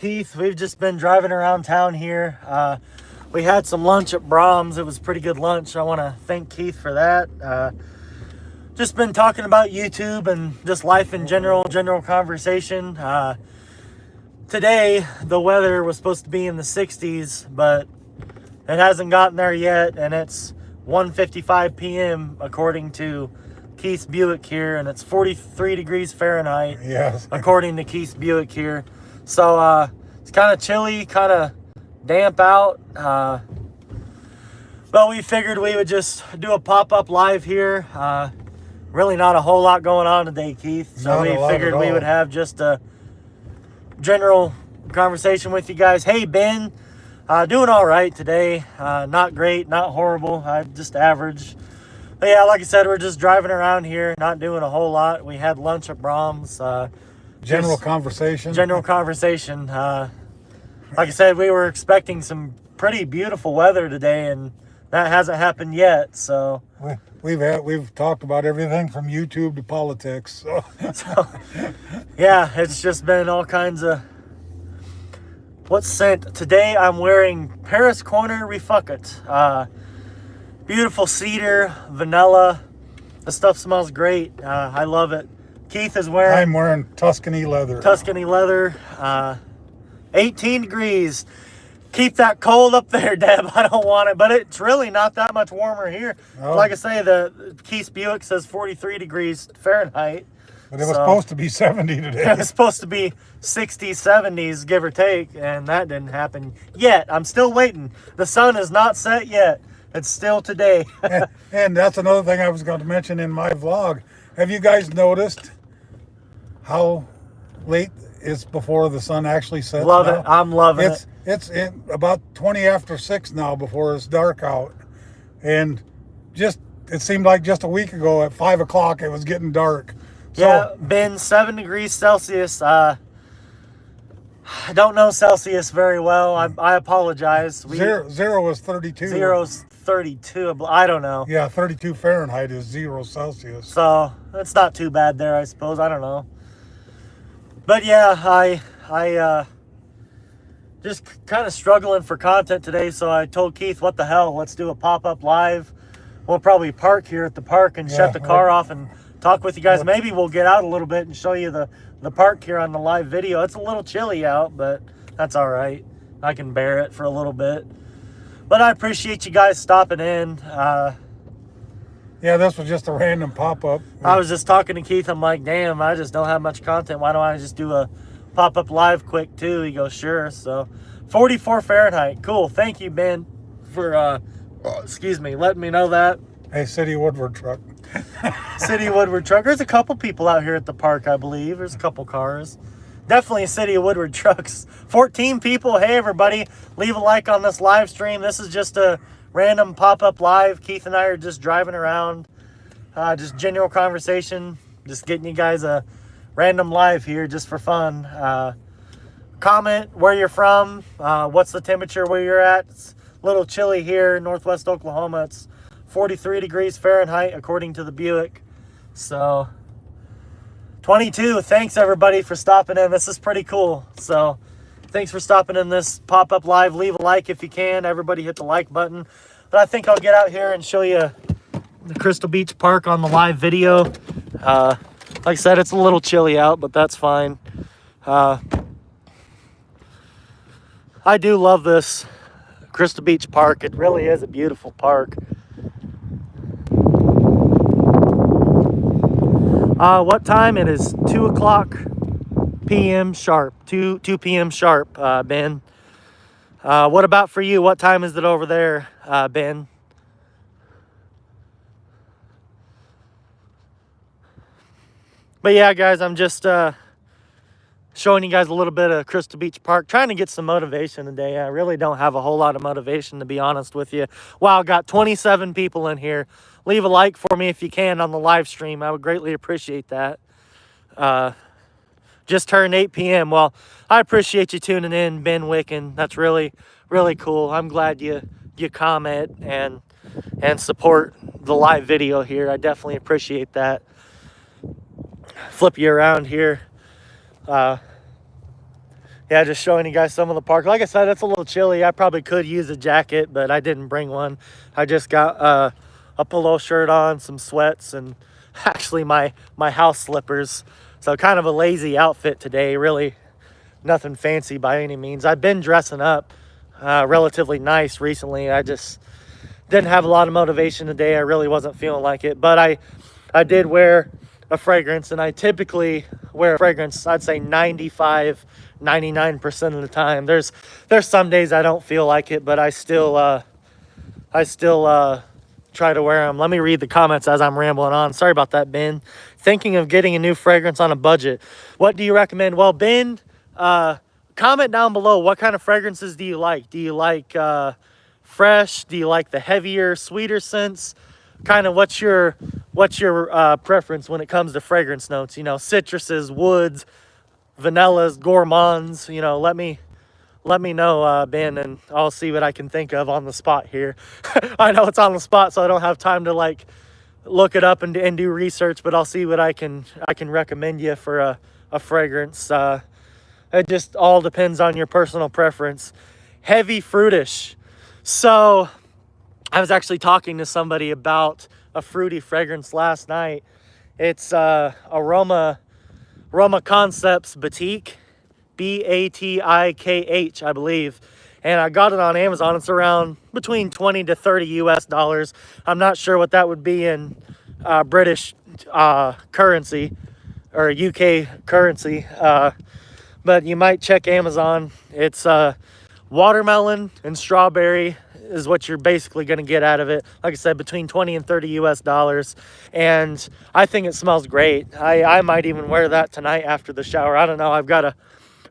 Keith, we've just been driving around town here. We had some lunch at Brahms. It was pretty good lunch. I want to thank Keith for that. Just been talking about YouTube and just life in general conversation. Today, the weather was supposed to be in the 60s, but it hasn't gotten there yet, and it's 1:55 p.m. according to Keith's Buick here, and it's 43 degrees Fahrenheit. Yes. According to Keith's Buick here. So it's kind of chilly, kind of damp out. But we figured we would just do a pop-up live here. Really not a whole lot going on today, Keith. So we figured we would have just a general conversation with you guys. Hey, Ben, doing all right today. Not great, not horrible, just average. But yeah, like I said, we're just driving around here, not doing a whole lot. We had lunch at Brahms. General conversation. Like I said, we were expecting some pretty beautiful weather today, and that hasn't happened yet. So we've talked about everything from YouTube to politics. So yeah, it's just been all kinds of what's sent. Today I'm wearing Paris Corner Refuck It. Beautiful cedar, vanilla. The stuff smells great. I love it. Keith is wearing... I'm wearing Tuscany leather. 18 degrees. Keep that cold up there, Deb. I don't want it, but it's really not that much warmer here. Oh. Like I say, the Keith's Buick says 43 degrees Fahrenheit. But it was supposed to be 70 today. It was supposed to be 60s, 70s, give or take, and that didn't happen yet. I'm still waiting. The sun is not set yet. It's still today. and that's another thing I was going to mention in my vlog. Have you guys noticed how late it's before the sun actually sets? Love it. I'm loving it. It's about 20 after 6 now before it's dark out. And it seemed like just a week ago at 5 o'clock it was getting dark. So, yeah, been 7 degrees Celsius. I don't know Celsius very well. I apologize. Zero is 32. Zero's 32. I don't know. Yeah, 32 Fahrenheit is 0 Celsius. So it's not too bad there, I suppose. I don't know. But yeah, I just kind of struggling for content today. So I told Keith, what the hell? Let's do a pop-up live. We'll probably park here at the park and shut the car off and talk with you guys. Maybe we'll get out a little bit and show you the park here on the live video. It's a little chilly out, but that's all right. I can bear it for a little bit. But I appreciate you guys stopping in. Yeah, this was just a random pop-up. I was just talking to Keith. I'm like, damn, I just don't have much content. Why don't I just do a pop-up live quick too? He goes, sure. So 44 Fahrenheit. Cool. Thank you, Ben, for, letting me know that. Hey, City Woodward truck. City Woodward truck. There's a couple people out here at the park, I believe. There's a couple cars. Definitely a City of Woodward trucks. 14 people. Hey, everybody. Leave a like on this live stream. This is just a random pop-up live. Keith and I are just driving around. Just general conversation. Just getting you guys a random live here just for fun. Comment where you're from. What's the temperature where you're at. It's a little chilly here in Northwest Oklahoma. It's 43 degrees Fahrenheit according to the Buick. So 22. Thanks everybody for stopping in. This is pretty cool. So thanks for stopping in this pop-up live. Leave a like if you can. Everybody hit the like button. But I think I'll get out here and show you the Crystal Beach Park on the live video. Like I said, it's a little chilly out, but that's fine. I do love this Crystal Beach Park. It really is a beautiful park. What time? It is 2 o'clock p.m. sharp. 2 p.m. sharp, Ben. What about for you? What time is it over there, Ben? But yeah, guys, I'm just showing you guys a little bit of Crystal Beach Park, trying to get some motivation today. I really don't have a whole lot of motivation, to be honest with you. Wow, got 27 people in here. Leave a like for me if you can on the live stream. I would greatly appreciate that. Just turned 8 p.m. Well, I appreciate you tuning in, Ben Wicken. That's really, really cool. I'm glad you comment and support the live video here. I definitely appreciate that. Flip you around here. yeah, just showing you guys some of the park. Like I said, it's a little chilly. I probably could use a jacket, but I didn't bring one. I just got a polo shirt on, some sweats, and actually my house slippers. So kind of a lazy outfit today. Really nothing fancy by any means. I've been dressing up relatively nice recently. I just didn't have a lot of motivation today. I really wasn't feeling like it. But I did wear a fragrance, and I typically wear a fragrance, I'd say 99% of the time. There's some days I don't feel like it, but I still try to wear them. Let me read the comments as I'm rambling on. Sorry about that, Ben. Thinking of getting a new fragrance on a budget. What do you recommend? Well, Ben, comment down below. What kind of fragrances do you like? Do you like fresh? Do you like the heavier, sweeter scents? Kind of what's your preference when it comes to fragrance notes? You know, citruses, woods, vanillas, gourmands. You know, let me know, Ben, and I'll see what I can think of on the spot here. I know it's on the spot, so I don't have time to like look it up and do research, but I'll see what I can recommend you for a fragrance. It just all depends on your personal preference. Heavy fruitish. So I was actually talking to somebody about a fruity fragrance last night. It's Aroma Concepts Batik, Batikh, I believe. And I got it on Amazon. It's around between 20 to 30 US dollars. I'm not sure what that would be in British currency or UK currency. But you might check Amazon. It's watermelon and strawberry is what you're basically going to get out of it. Like I said, between 20 and 30 US dollars. And I think it smells great. I might even wear that tonight after the shower. I don't know. I've got a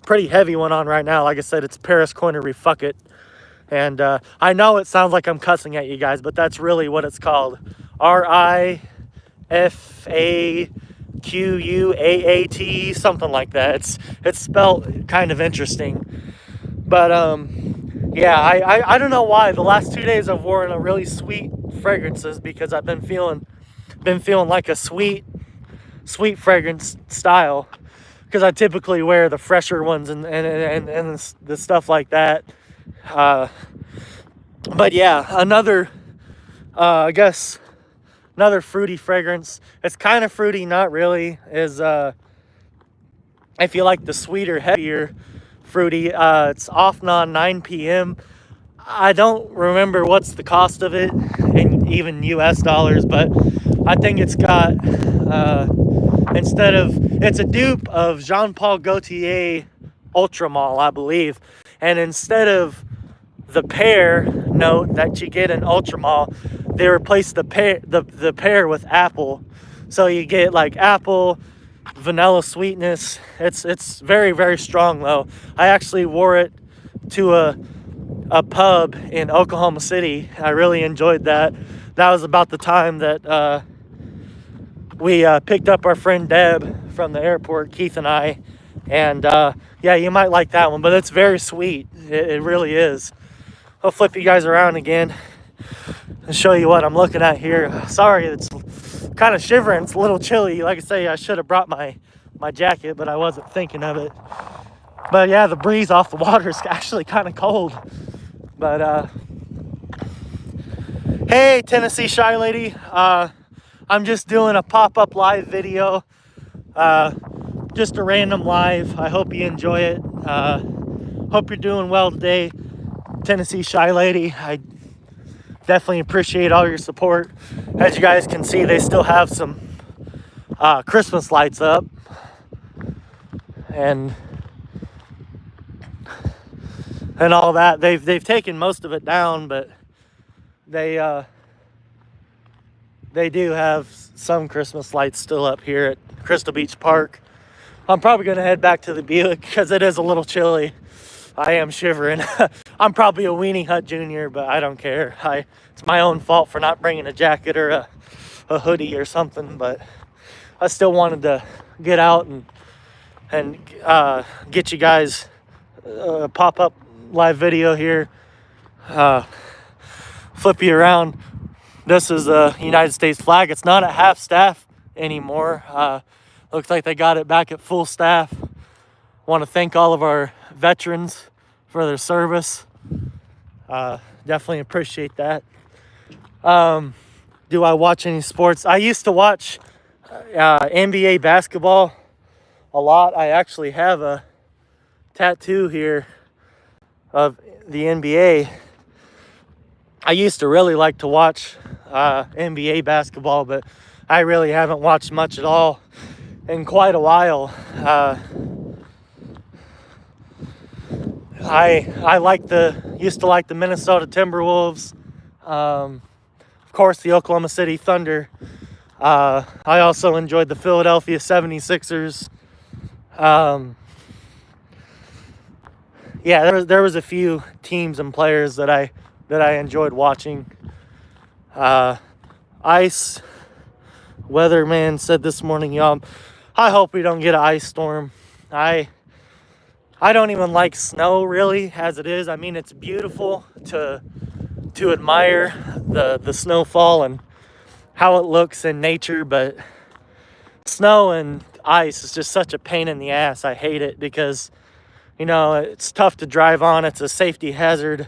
pretty heavy one on right now. Like I said, it's Paris Corner Fuck It. And I know it sounds like I'm cussing at you guys, but that's really what it's called. RIFAQUAAT, something like that. It's spelled kind of interesting. But yeah, I don't know why. The last 2 days I've worn a really sweet fragrances because I've been feeling like a sweet fragrance style. Because I typically wear the fresher ones and the stuff like that. But yeah, another fruity fragrance. It's kind of fruity, not really. Is if you like the sweeter, heavier fruity. It's Offnon 9 p.m. I don't remember what's the cost of it in even US dollars, but I think it's got it's a dupe of Jean Paul Gaultier Ultramall, I believe. And instead of the pear note that you get in Ultramall, they replaced the pear with apple. So you get like apple, vanilla sweetness. It's very, very strong though. I actually wore it to a pub in Oklahoma City. I really enjoyed that. That was about the time that we picked up our friend Deb from the airport, Keith and I. And yeah, you might like that one, but it's very sweet. It really is. I'll flip you guys around again and show you what I'm looking at here. Sorry, it's kind of shivering. It's a little chilly. Like I say, I should have brought my jacket, but I wasn't thinking of it. But yeah, the breeze off the water is actually kind of cold. But hey, Tennessee Shy Lady. I'm just doing a pop-up live video. Just a random live. I hope you enjoy it. Hope you're doing well today, Tennessee Shy Lady. I definitely appreciate all your support. As you guys can see, they still have some Christmas lights up. And all that. They've taken most of it down, but they do have some Christmas lights still up here at Crystal Beach Park. I'm probably going to head back to the Buick because it is a little chilly. I am shivering. I'm probably a Weenie Hut Junior, but I don't care. It's my own fault for not bringing a jacket or a hoodie or something, but I still wanted to get out and get you guys a pop-up live video here. Flip you around. This is a United States flag. It's not at half staff anymore. Looks like they got it back at full staff. Want to thank all of our veterans for their service. Definitely appreciate that. Do I watch any sports? I used to watch NBA basketball a lot. I actually have a tattoo here of the NBA. I used to really like to watch NBA basketball, but I really haven't watched much at all in quite a while. I used to like the Minnesota Timberwolves, of course the Oklahoma City Thunder. I also enjoyed the Philadelphia 76ers. Yeah, there was a few teams and players that I enjoyed watching. Ice weatherman said this morning, y'all, I hope we don't get an ice storm. I don't even like snow really as it is. I mean, it's beautiful to admire the snowfall and how it looks in nature, but snow and ice is just such a pain in the ass. I hate it because, you know, it's tough to drive on. It's a safety hazard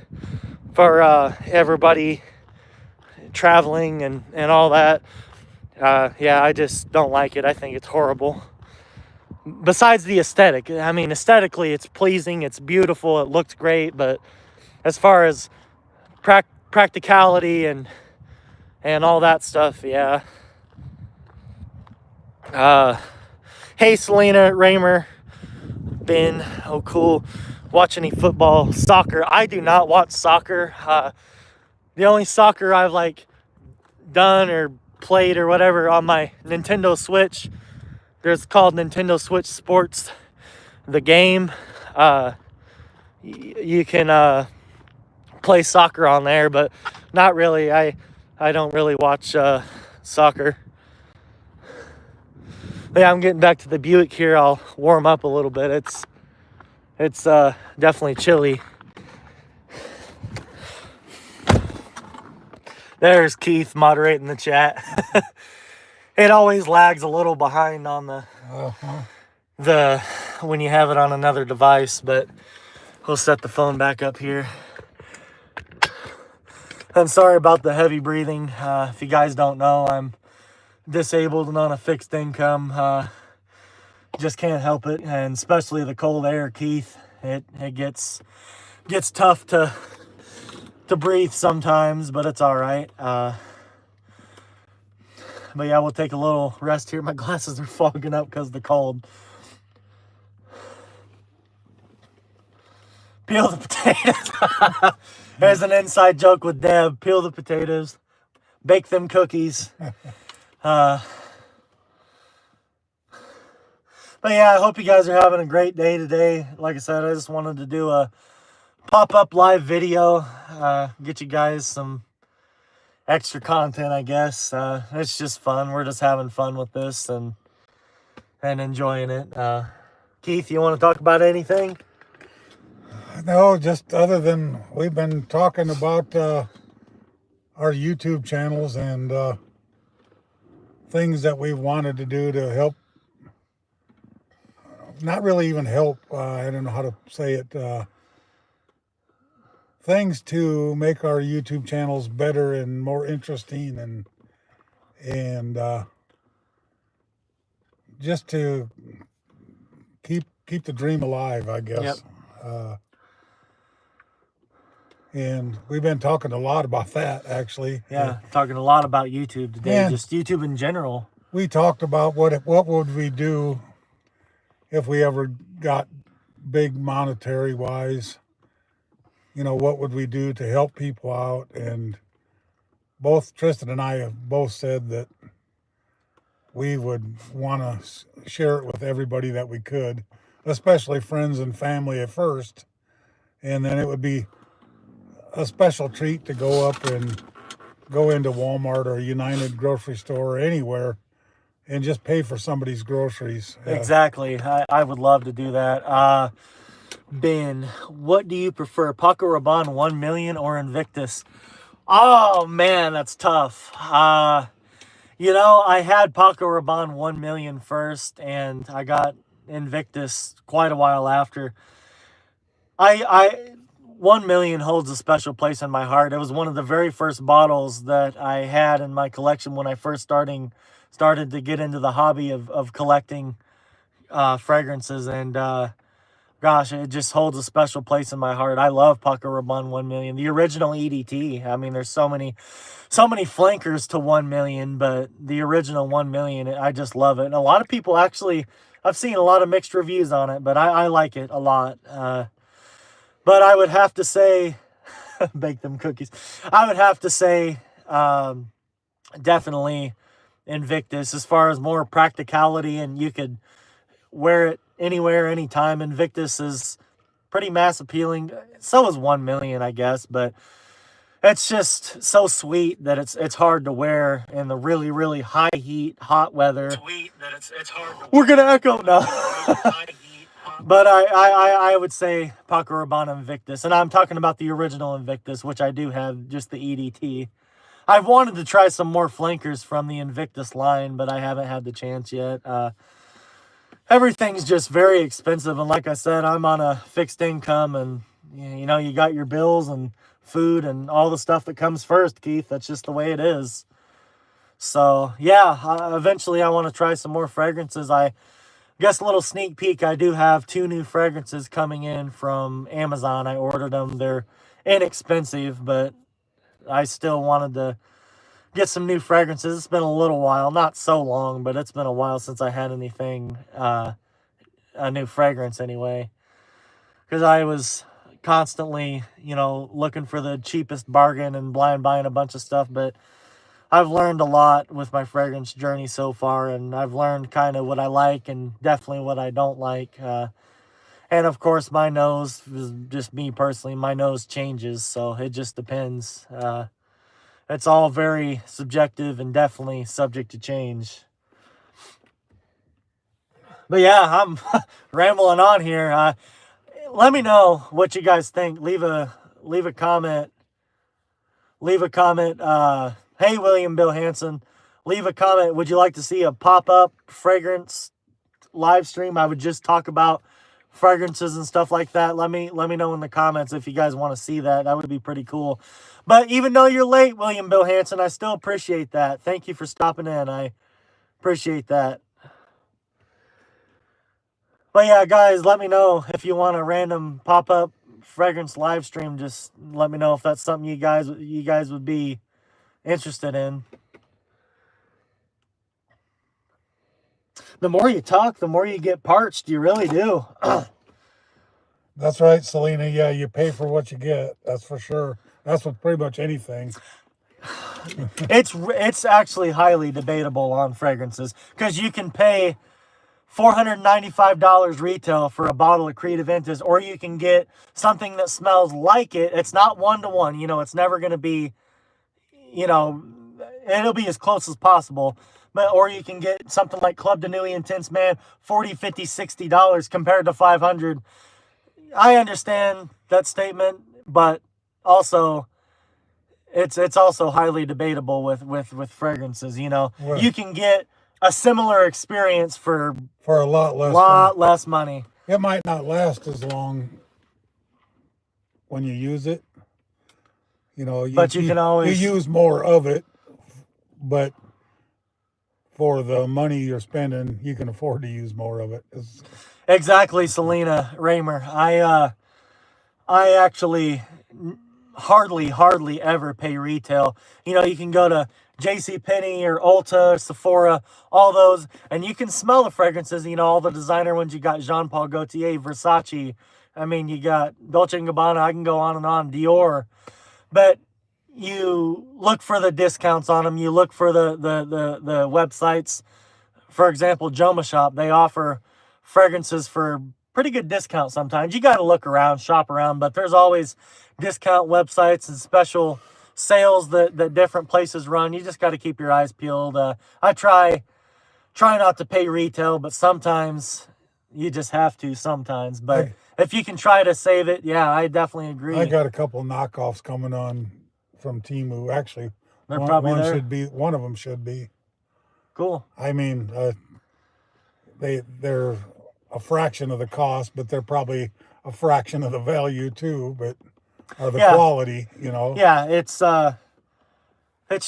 for everybody traveling and all that. Yeah, I just don't like it. I think it's horrible. Besides the aesthetic, I mean, aesthetically it's pleasing, it's beautiful, it looks great, but as far as practicality and all that stuff, yeah. Hey, Selena Raymer, Ben, oh cool. Watch any football, soccer? I do not watch soccer. The only soccer I've like done or played or whatever on my Nintendo Switch, there's called Nintendo Switch Sports, the game. You can play soccer on there, but not really. I don't really watch soccer. But yeah, I'm getting back to the Buick here. I'll warm up a little bit. It's definitely chilly. There's Keith moderating the chat. It always lags a little behind on the when you have it on another device, but we'll set the phone back up here. I'm sorry about the heavy breathing. If you guys don't know, I'm disabled and on a fixed income. Just can't help it, and especially the cold air, Keith. It gets tough to breathe sometimes, but it's all right. But yeah, we'll take a little rest here. My glasses are fogging up because of the cold. Peel the potatoes. There's an inside joke with Deb. Peel the potatoes. Bake them cookies. But yeah, I hope you guys are having a great day today. Like I said, I just wanted to do a pop-up live video. Get you guys some extra content, I guess. It's just fun. We're just having fun with this and enjoying it. Keith, you want to talk about anything? No, just other than we've been talking about our YouTube channels and things that we wanted to do to help. Not really even help. I don't know how to say it. Things to make our YouTube channels better and more interesting, and just to keep the dream alive, I guess. Yep. And we've been talking a lot about that, actually. Yeah, talking a lot about YouTube today, and just YouTube in general. We talked about what would we do if we ever got big monetary wise. You know, what would we do to help people out? And both Tristan and I have both said that we would want to share it with everybody that we could, especially friends and family at first. And then it would be a special treat to go up and go into Walmart or United grocery store or anywhere and just pay for somebody's groceries. Exactly. I would love to do that. Ben, what do you prefer, Paco Rabanne 1 million or Invictus? Oh man, that's tough. You know, I had Paco Rabanne 1 million first, and I got Invictus quite a while after. I 1 million holds a special place in my heart. It was one of the very first bottles that I had in my collection when I first started to get into the hobby of collecting fragrances, and gosh, it just holds a special place in my heart. I love Paco Rabanne 1 million, the original EDT. I mean, there's so many flankers to 1 million, but the original 1 million, I just love it. And a lot of people actually, I've seen a lot of mixed reviews on it, but I like it a lot. But I would have to say, bake them cookies. I would have to say, definitely Invictus, as far as more practicality, and you could wear it anywhere, anytime. Invictus is pretty mass appealing. So is 1 million, I guess, but it's just so sweet that it's hard to wear in the really, really high heat, hot weather. Sweet that it's hard to We're gonna echo now. But I would say Paco Rabanne Invictus, and I'm talking about the original Invictus, which I do have, just the EDT. I've wanted to try some more flankers from the Invictus line, but I haven't had the chance yet. Everything's just very expensive, and like I said, I'm on a fixed income, and you know, you got your bills and food and all the stuff that comes first, Keith. That's just the way it is. So yeah, eventually I want to try some more fragrances. I guess a little sneak peek, I do have 2 new fragrances coming in from Amazon. I ordered them. They're inexpensive, but I still wanted to get some new fragrances. It's been a little while, not so long, but it's been a while since I had anything, a new fragrance anyway. Because I was constantly, you know, looking for the cheapest bargain and blind buying a bunch of stuff, but I've learned a lot with my fragrance journey so far, and I've learned kind of what I like and definitely what I don't like. And of course, my nose, just me personally, my nose changes, so it just depends. It's all very subjective and definitely subject to change. But yeah, I'm rambling on here. Let me know what you guys think. Leave a comment. Leave a comment. Hey, William Bill Hansen, leave a comment. Would you like to see a pop-up fragrance live stream? I would just talk about fragrances and stuff like that. Let me know in the comments if you guys want to see that. That would be pretty cool. But even though you're late, William Bill Hansen, I still appreciate that. Thank you for stopping in. I appreciate that. But yeah, guys, let me know if you want a random pop-up fragrance live stream. Just let me know if that's something you guys would be interested in. The more you talk, the more you get parched. You really do. That's right, Selena. Yeah, you pay for what you get. That's for sure. That's with pretty much anything. It's actually highly debatable on fragrances, because you can pay $495 retail for a bottle of Creed Aventus, or you can get something that smells like it. It's not 1-to-1. You know, it's never going to be, you know, it'll be as close as possible. But, or you can get something like Club de Nuit Intense Man, $40, $50, $60 compared to $500. I understand that statement, but also it's also highly debatable with fragrances. You know, Right. You can get a similar experience for a lot less less money. It might not last as long when you use it. You know, But you can always use more of it, but for the money you're spending, you can afford to use more of it. Exactly, Selena Raymer. I actually hardly ever pay retail. You know, you can go to JCPenney or Ulta, Sephora, all those, and you can smell the fragrances. You know, all the designer ones. You got Jean Paul Gaultier, Versace. I mean, you got Dolce & Gabbana. I can go on, Dior. But you look for the discounts on them. You look for the websites. For example, Joma Shop, they offer fragrances for pretty good discounts sometimes. You got to look around, shop around, but there's always discount websites and special sales that different places run. You just got to keep your eyes peeled. I try not to pay retail, but sometimes you just have to sometimes. But if you can try to save it, yeah, I definitely agree. I got a couple knockoffs coming on from Temu. Actually, they're probably there. One of them should be. Cool. I mean, they're a fraction of the cost, but they're probably a fraction of the value too, but or the Yeah. quality, you know. Yeah, it's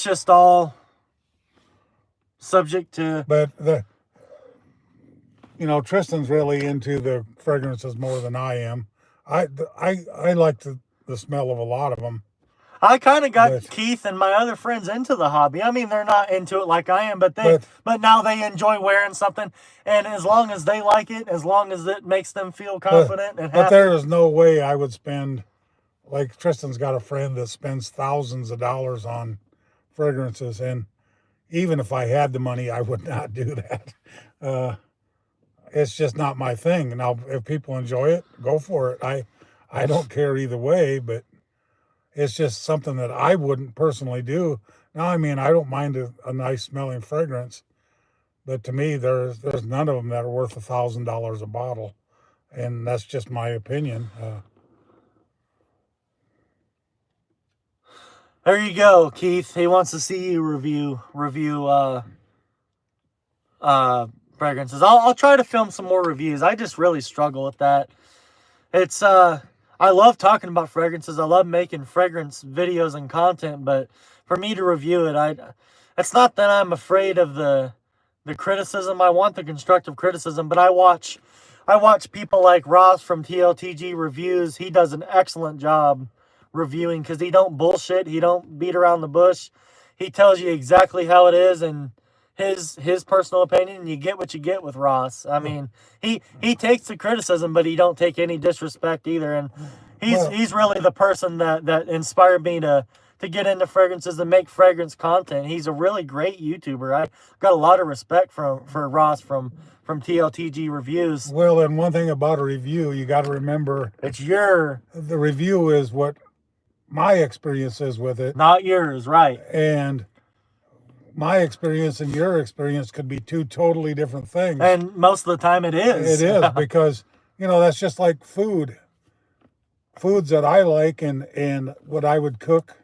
just all subject to. But Tristan's really into the fragrances more than I am. I like the smell of a lot of them. I kind of got But- Keith and my other friends into the hobby. I mean, they're not into it like I am, but now they enjoy wearing something, and as long as they like it, as long as it makes them feel confident and But happy. there is no way I would spend, like Tristan's got a friend that spends thousands of dollars on fragrances, and even if I had the money, I would not do that. It's just not my thing. Now, if people enjoy it, go for it. I don't care either way, but it's just something that I wouldn't personally do. Now, I mean, I don't mind a nice smelling fragrance, but to me, there's none of them that are worth $1,000 a bottle, and that's just my opinion. There you go, Keith. He wants to see you review fragrances. I'll try to film some more reviews. I just really struggle with that. It's I love talking about fragrances. I love making fragrance videos and content, but for me to review it, it's not that I'm afraid of the criticism. I want the constructive criticism, but I watch people like Ross from TLTG Reviews. He does an excellent job reviewing because he don't bullshit. He don't beat around the bush. He tells you exactly how it is and his personal opinion, and you get what you get with Ross. I mean, he takes the criticism, but he don't take any disrespect either. And he's really the person that inspired me to get into fragrances and make fragrance content. He's a really great YouTuber. I got a lot of respect for Ross from TLTG Reviews. Well, and one thing about a review, you got to remember, the review is what my experience is with it, not yours, right? And my experience and your experience could be two totally different things. And most of the time it is. It is because, that's just like food. Foods that I like and what I would cook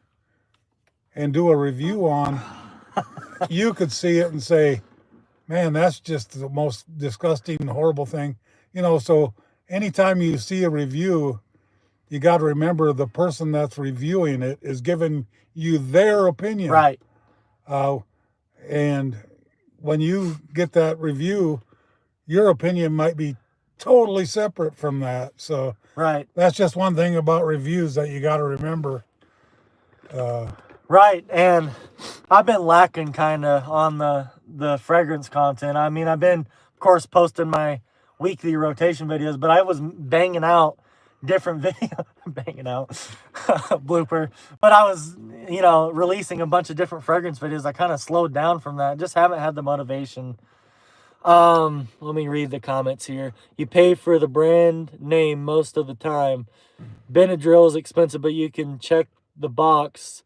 and do a review on, you could see it and say, man, that's just the most disgusting, horrible thing. So anytime you see a review, you got to remember the person that's reviewing it is giving you their opinion. Right. And when you get that review, your opinion might be totally separate from that. So right. That's just one thing about reviews that you got to remember. Right. And I've been lacking kind of on the fragrance content. I mean, I've been, of course, posting my weekly rotation videos, but I was banging out different video banging out blooper, but I was releasing a bunch of different fragrance videos. I kind of slowed down from that, just haven't had the motivation. Let me read the comments here. You pay for the brand name most of the time. Benadryl is expensive, but you can check the box.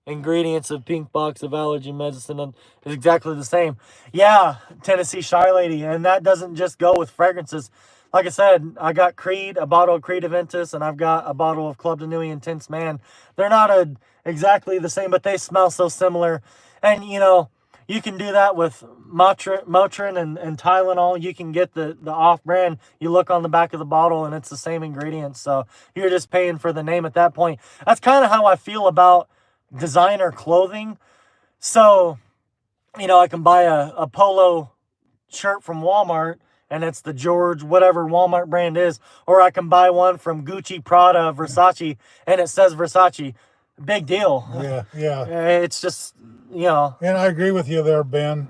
Ingredients of pink box of allergy medicine is exactly the same. Yeah, Tennessee Shy Lady, and that doesn't just go with fragrances. Like I said, I got Creed, a bottle of Creed Aventus, and I've got a bottle of Club de Nuit Intense Man. They're not exactly the same, but they smell so similar. And, you can do that with Motrin and Tylenol. You can get the off-brand. You look on the back of the bottle, and it's the same ingredients. So you're just paying for the name at that point. That's kind of how I feel about designer clothing. So, I can buy a polo shirt from Walmart, and it's the George whatever Walmart brand is, or I can buy one from Gucci, Prada, Versace, and it says Versace. Big deal. Yeah. It's just, And I agree with you there, Ben.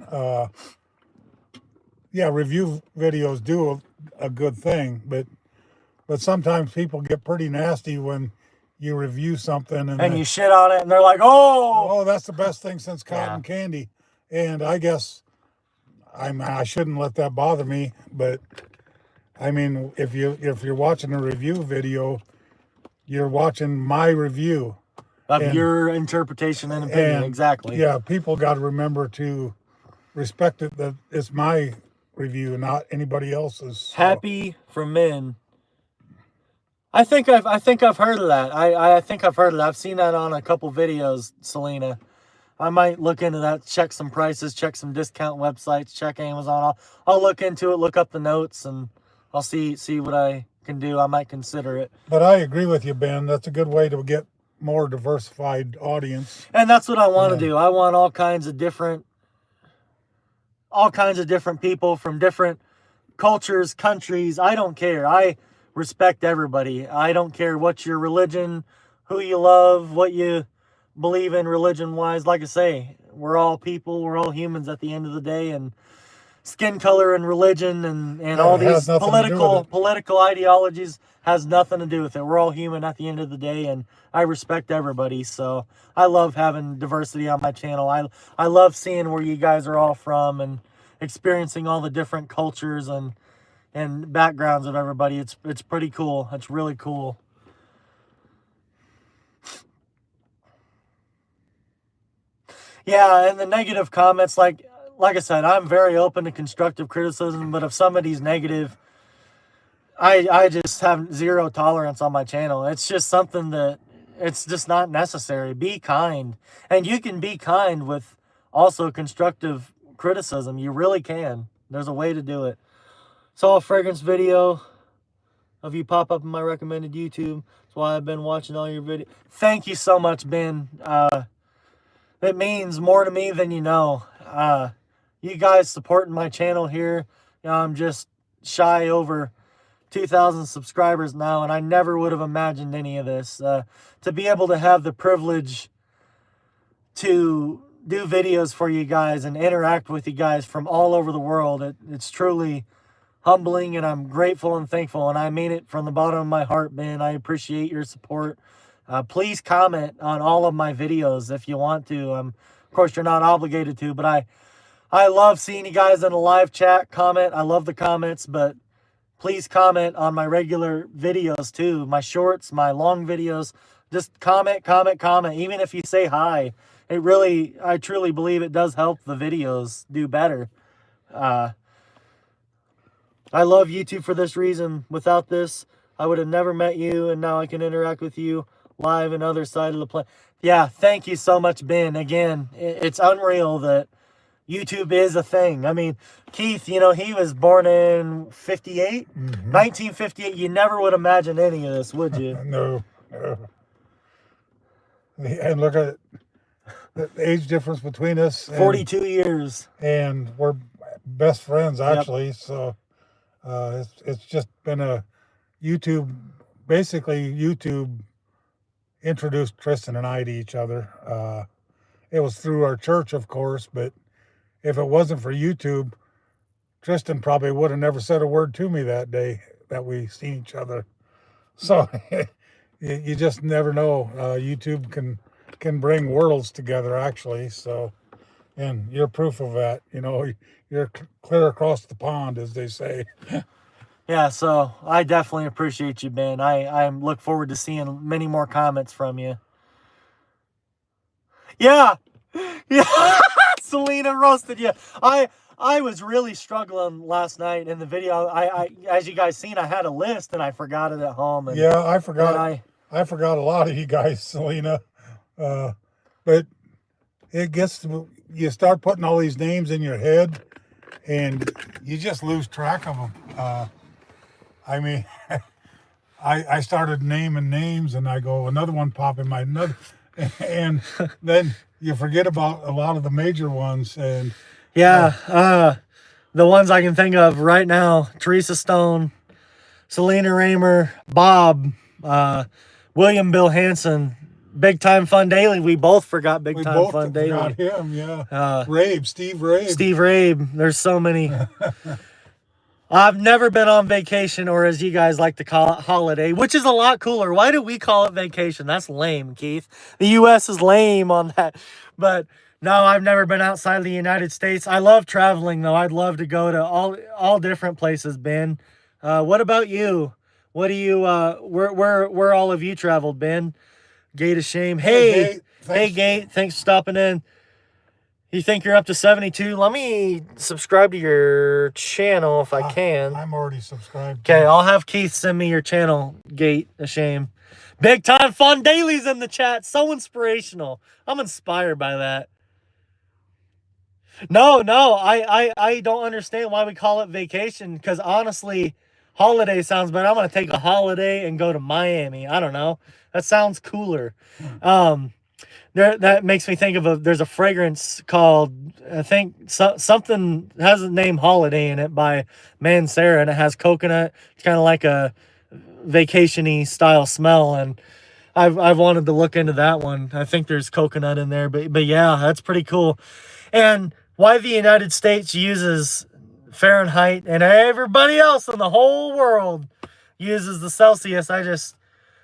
Review videos do a good thing, but sometimes people get pretty nasty when you review something and you shit on it, and they're like, oh, that's the best thing since cotton candy. And I guess I shouldn't let that bother me, but I mean, if you're watching a review video, you're watching my review of your interpretation and opinion. and exactly. Yeah, people got to remember to respect it, that it's my review, not anybody else's. So. Happy for Men. I think I've heard of that. I think I've heard of that. I've seen that on a couple videos, Selena. I might look into that, check some prices, check some discount websites, check Amazon. I'll look into it, look up the notes, and I'll see what I can do, I might consider it. But I agree with you, Ben. That's a good way to get more diversified audience. And that's what I want to Yeah. do. I want all kinds of different people from different cultures, countries. I don't care. I respect everybody. I don't care what your religion, who you love, what you believe in religion wise. Like I say, we're all people, we're all humans at the end of the day, and skin color and religion and all It has these nothing to do with it. political ideologies has nothing to do with it. We're all human at the end of the day, and I respect everybody. So I love having diversity on my channel. I love seeing where you guys are all from and experiencing all the different cultures and backgrounds of everybody. It's pretty cool. It's really cool. Yeah, and the negative comments, like I said, I'm very open to constructive criticism, but if somebody's negative, I just have zero tolerance on my channel. It's just something that it's just not necessary. Be kind. And you can be kind with also constructive criticism. You really can. There's a way to do it. Saw a fragrance video of you pop up in my recommended YouTube. That's why I've been watching all your videos. Thank you so much, Ben. It means more to me than you know. You guys supporting my channel here. You know, I'm just shy over 2,000 subscribers now, and I never would have imagined any of this. To be able to have the privilege to do videos for you guys and interact with you guys from all over the world, it's truly humbling, and I'm grateful and thankful, and I mean it from the bottom of my heart, Ben. I appreciate your support. Please comment on all of my videos if you want to. Of course, you're not obligated to, but I love seeing you guys in a live chat comment. I love the comments, but please comment on my regular videos too, my shorts, my long videos. Just comment. Even if you say hi, I truly believe it does help the videos do better. I love YouTube for this reason. Without this, I would have never met you, and now I can interact with you live on other side of the planet. Yeah, thank you so much, Ben. Again, it's unreal that YouTube is a thing. I mean, Keith, you know, he was born in 58, 1958. You never would imagine any of this, would you? No. And look at the age difference between us. 42 years. And we're best friends, actually. Yep. So it's just been a YouTube, basically YouTube introduced Tristan and I to each other. It was through our church, of course, but if it wasn't for YouTube, Tristan probably would have never said a word to me that day that we seen each other. So you just never know. YouTube can bring worlds together, actually. So, and you're proof of that. You know, you're clear across the pond, as they say. Yeah, so I definitely appreciate you, Ben. I look forward to seeing many more comments from you. Yeah. Selena roasted you. I was really struggling last night in the video. I as you guys seen, I had a list and I forgot it at home. And, yeah, I forgot. I forgot a lot of you guys, Selena. But it gets to, you start putting all these names in your head, and you just lose track of them. I mean, I started naming names, and I go, another one pop in my another, and then you forget about a lot of the major ones. And yeah, the ones I can think of right now: Teresa Stone, Selena Raymer, Bob, William Bill Hansen, Big Time Fun Daily. We both forgot Big Time Fun Daily. We both forgot him, yeah. Steve Rabe. Steve Rabe. There's so many. I've never been on vacation, or as you guys like to call it, holiday, which is a lot cooler. Why do we call it vacation? That's lame, Keith. The U.S. is lame on that. But no, I've never been outside of the United States. I love traveling, though. I'd love to go to all different places, Ben. What about you? What do you, where all of you traveled, Ben? Gate of Shame. Hey, Gate. Thanks for stopping in. You think you're up to 72? Let me subscribe to your channel if I can. I'm already subscribed. Okay, I'll have Keith send me your channel, Gate of Shame. Big Time Fun Daily's in the chat. So inspirational. I'm inspired by that. No, I don't understand why we call it vacation, because honestly, holiday sounds better. I'm gonna take a holiday and go to Miami. I don't know. That sounds cooler. That makes me think of there's a fragrance called, I think something has the name Holiday in it by Mancera, and it has coconut. It's kind of like a vacation-y style smell, and I've wanted to look into that one. I think there's coconut in there, but yeah, that's pretty cool. And why the United States uses Fahrenheit and everybody else in the whole world uses the Celsius, I just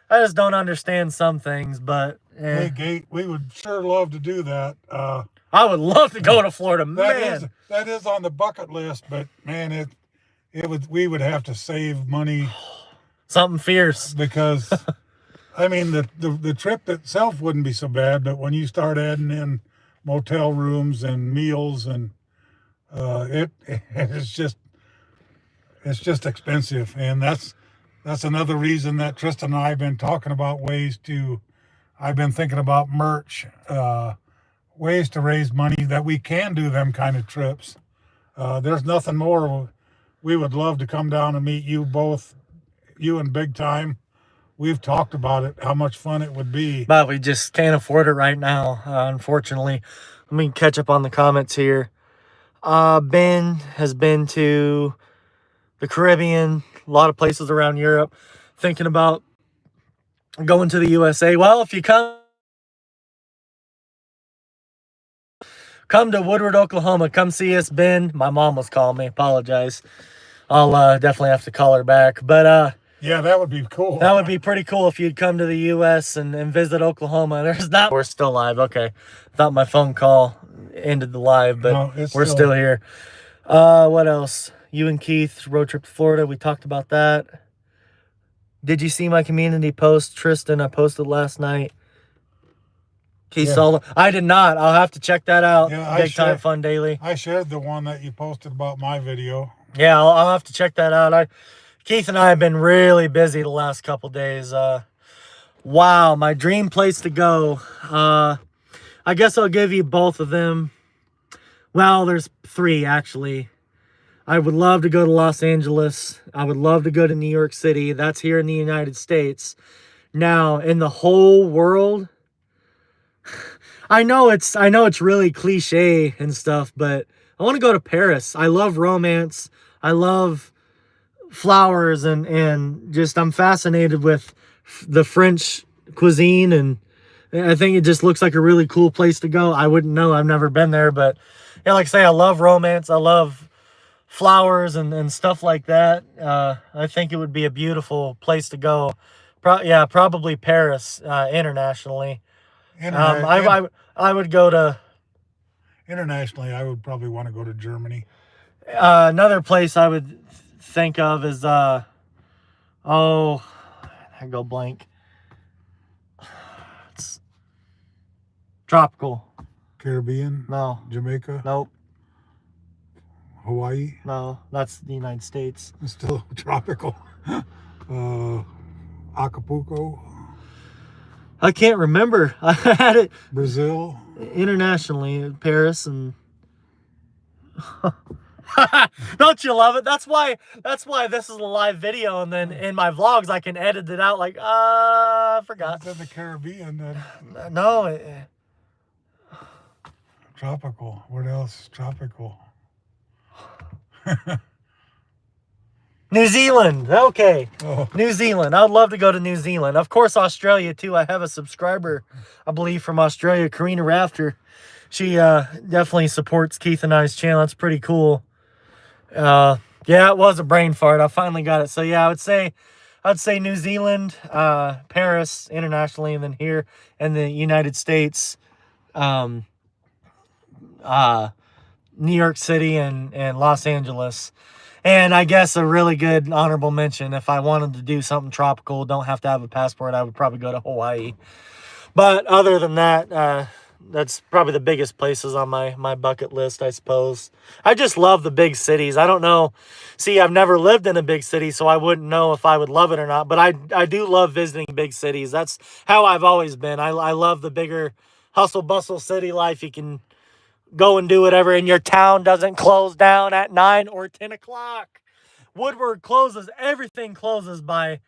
don't understand some things, but Hey, Gate, we would sure love to do that. I would love to go to Florida, man. That is on the bucket list, but man, we would have to save money Something fierce. because I mean the trip itself wouldn't be so bad, but when you start adding in motel rooms and meals and it's just expensive, and that's another reason that Tristan and I have been talking about I've been thinking about merch, ways to raise money that we can do them kind of trips. There's nothing more. We would love to come down and meet you both, you and Big Time. We've talked about it, how much fun it would be. But we just can't afford it right now, unfortunately. Let me catch up on the comments here. Ben has been to the Caribbean, a lot of places around Europe, thinking about going to the USA. Well, if you come to Woodward, Oklahoma, come see us, Ben. My mom was calling me. Apologize. I'll definitely have to call her back. But yeah, that would be cool. that would be pretty cool if you'd come to the U.S. and visit Oklahoma. There's not. We're still live. Okay. Thought my phone call ended the live, but No, we're still here. What else? You and Keith, road trip to Florida. We talked about that. Did you see my community post, Tristan? I posted last night. Keith Solo. I did not. I'll have to check that out. Yeah, Big Time Fun Daily. I shared the one that you posted about my video. Yeah, I'll have to check that out. Keith and I have been really busy the last couple days. Wow, my dream place to go. I guess I'll give you both of them. Well, there's 3 actually. I would love to go to Los Angeles. I would love to go to New York City. That's here in the United States. Now, in the whole world, I know it's really cliche and stuff, but I want to go to Paris. I love romance. I love flowers and just I'm fascinated with the French cuisine, and I think it just looks like a really cool place to go. I wouldn't know. I've never been there, but yeah, like I say, I love romance. I love flowers and stuff like that. I think it would be a beautiful place to go. Probably Paris internationally. I would go to Internationally, I would probably want to go to Germany. another place I would think of is I go blank. It's tropical. Caribbean, No. Jamaica, Nope. Hawaii. No. That's the United States. It's still tropical. Acapulco, I can't remember. I had it Brazil. internationally, Paris, and don't you love it? That's why this is a live video, and then in my vlogs I can edit it out like I forgot. It's in the Caribbean. Then No, tropical. What else? Tropical. New Zealand. Okay. Oh, New Zealand. I would love to go to New Zealand. Of course, Australia too. I have a subscriber, I believe, from Australia, Karina Rafter. She definitely supports Keith and I's channel. That's pretty cool. Yeah, it was a brain fart. I finally got it. So yeah, I'd say New Zealand, Paris internationally, and then here in the United States, New York City and Los Angeles. And I guess a really good honorable mention, if I wanted to do something tropical, don't have to have a passport, I would probably go to Hawaii. But other than that, that's probably the biggest places on my bucket list, I suppose. I just love the big cities. I don't know. See, I've never lived in a big city, so I wouldn't know if I would love it or not. But I do love visiting big cities. That's how I've always been. I love the bigger hustle bustle city life. You can go and do whatever, and your town doesn't close down at 9 or 10 o'clock. Woodward closes. Everything closes by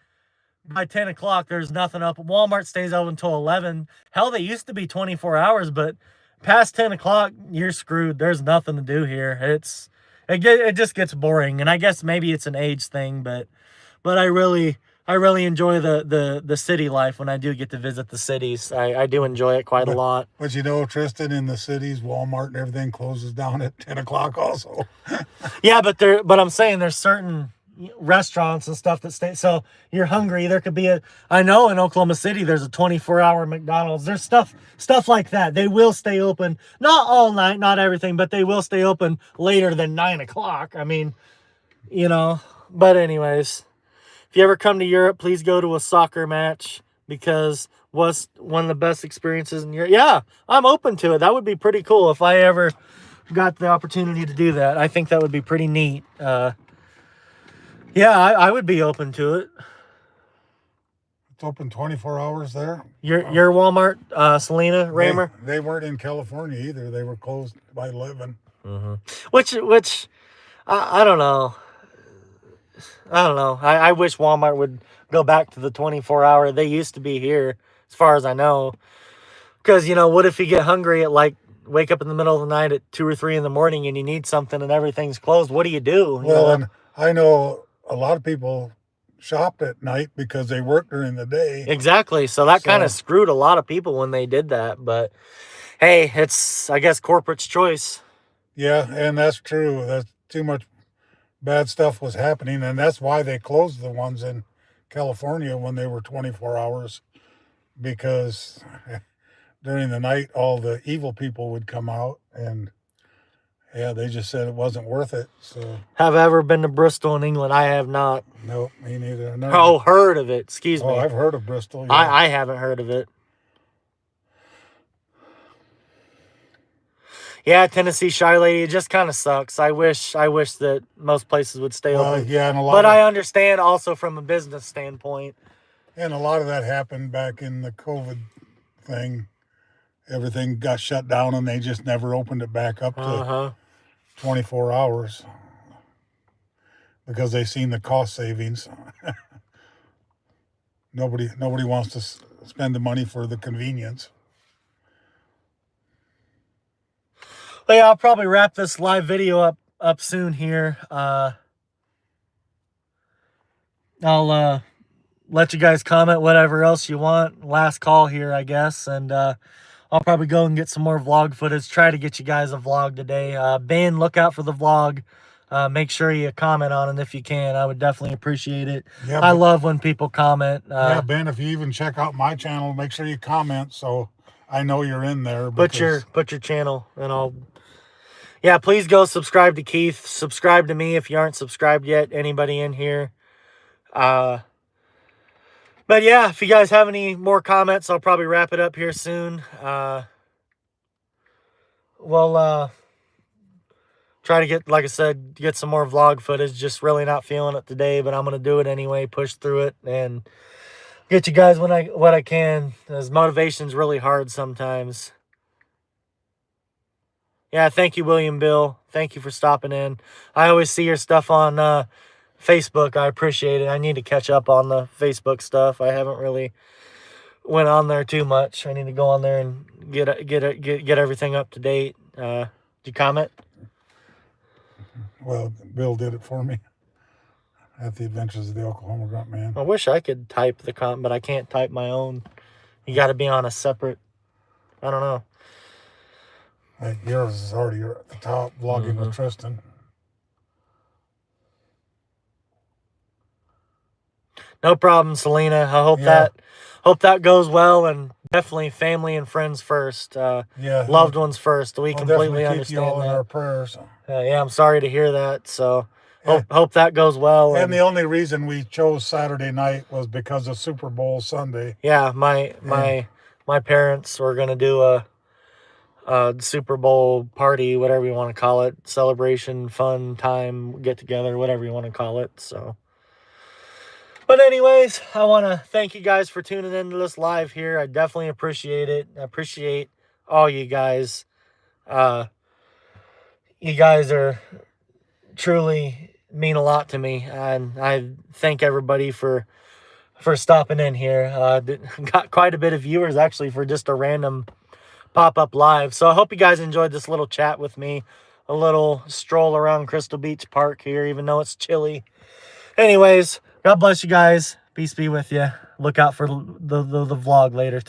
10 o'clock. There's nothing up. Walmart stays open until 11. Hell, they used to be 24 hours, but past 10 o'clock, you're screwed. There's nothing to do here. It just gets boring. And I guess maybe it's an age thing, but I really enjoy the city life when I do get to visit the cities. I do enjoy it quite a lot. But you know, Tristan, in the cities, Walmart and everything closes down at 10 o'clock also. Yeah, but I'm saying there's certain restaurants and stuff that stay. So you're hungry. There could be I know in Oklahoma City there's a 24-hour McDonald's. There's stuff like that. They will stay open, not all night, not everything, but they will stay open later than 9 o'clock. I mean, but anyways, if you ever come to Europe, please go to a soccer match, because was one of the best experiences in Europe. Yeah, I'm open to it. That would be pretty cool if I ever got the opportunity to do that. I think that would be pretty neat. Yeah, I would be open to it. It's open 24 hours there. Your Walmart, Selena, Raymer? They weren't in California either. They were closed by 11. Mm-hmm. Which I don't know. I wish Walmart would go back to the 24-hour. They used to be here, as far as I know. Because, what if you get hungry at wake up in the middle of the night at 2 or 3 in the morning and you need something and everything's closed? What do you do? Well, and I know a lot of people shopped at night because they worked during the day. Exactly. So that kind of screwed a lot of people when they did that. But hey, it's, I guess, corporate's choice. Yeah, and that's true. That's too much bad stuff was happening, and that's why they closed the ones in California when they were 24 hours, because during the night all the evil people would come out, and yeah, they just said it wasn't worth it. So, have I ever been to Bristol in England? I have not. Nope, me neither. No. Oh, heard of it. Excuse me. Oh, I've heard of Bristol. Yeah. I haven't heard of it. Yeah, Tennessee Shy Lady, it just kind of sucks. I wish that most places would stay open. Yeah, and I understand also from a business standpoint. And a lot of that happened back in the COVID thing. Everything got shut down, and they just never opened it back up to 24 hours because they seen the cost savings. Nobody wants to spend the money for the convenience. Well, yeah, I'll probably wrap this live video up soon here. I'll let you guys comment whatever else you want. Last call here, I guess. And I'll probably go and get some more vlog footage. Try to get you guys a vlog today. Ben, look out for the vlog. Make sure you comment on it if you can. I would definitely appreciate it. Yeah, I love when people comment. Yeah, Ben, if you even check out my channel, make sure you comment so I know you're in there. Put your channel, and I'll... Yeah, please go subscribe to Keith. Subscribe to me if you aren't subscribed yet. Anybody in here. But yeah, if you guys have any more comments, I'll probably wrap it up here soon. We'll try to get, like I said, get some more vlog footage. Just really not feeling it today, but I'm going to do it anyway, push through it, and get you guys what I can, as motivation's really hard sometimes. Yeah, thank you, William Bill. Thank you for stopping in. I always see your stuff on Facebook. I appreciate it. I need to catch up on the Facebook stuff. I haven't really went on there too much. I need to go on there and get everything up to date. Did you comment? Well, Bill did it for me at the Adventures of the Oklahoma Grunt Man. I wish I could type the comment, but I can't type my own. You got to be on a separate, I don't know. Yours is already at the top, vlogging with Tristan. No problem, Selena. I hope that goes well, and definitely family and friends first. Loved ones first. We completely understand you all that. In our prayers. Yeah, I'm sorry to hear that. So hope that goes well. And the only reason we chose Saturday night was because of Super Bowl Sunday. Yeah, my parents were gonna do a Super Bowl party, whatever you want to call it, celebration, fun time, get together, whatever you want to call it. So, but anyways, I want to thank you guys for tuning into this live here. I definitely appreciate it. I appreciate all you guys. You guys are truly mean a lot to me, and I thank everybody for stopping in here. Got quite a bit of viewers actually for just a random pop-up live. So I hope you guys enjoyed this little chat with me, a little stroll around Crystal Beach Park here, even though it's chilly. Anyways, God bless you guys. Peace be with you. Look out for the vlog later today.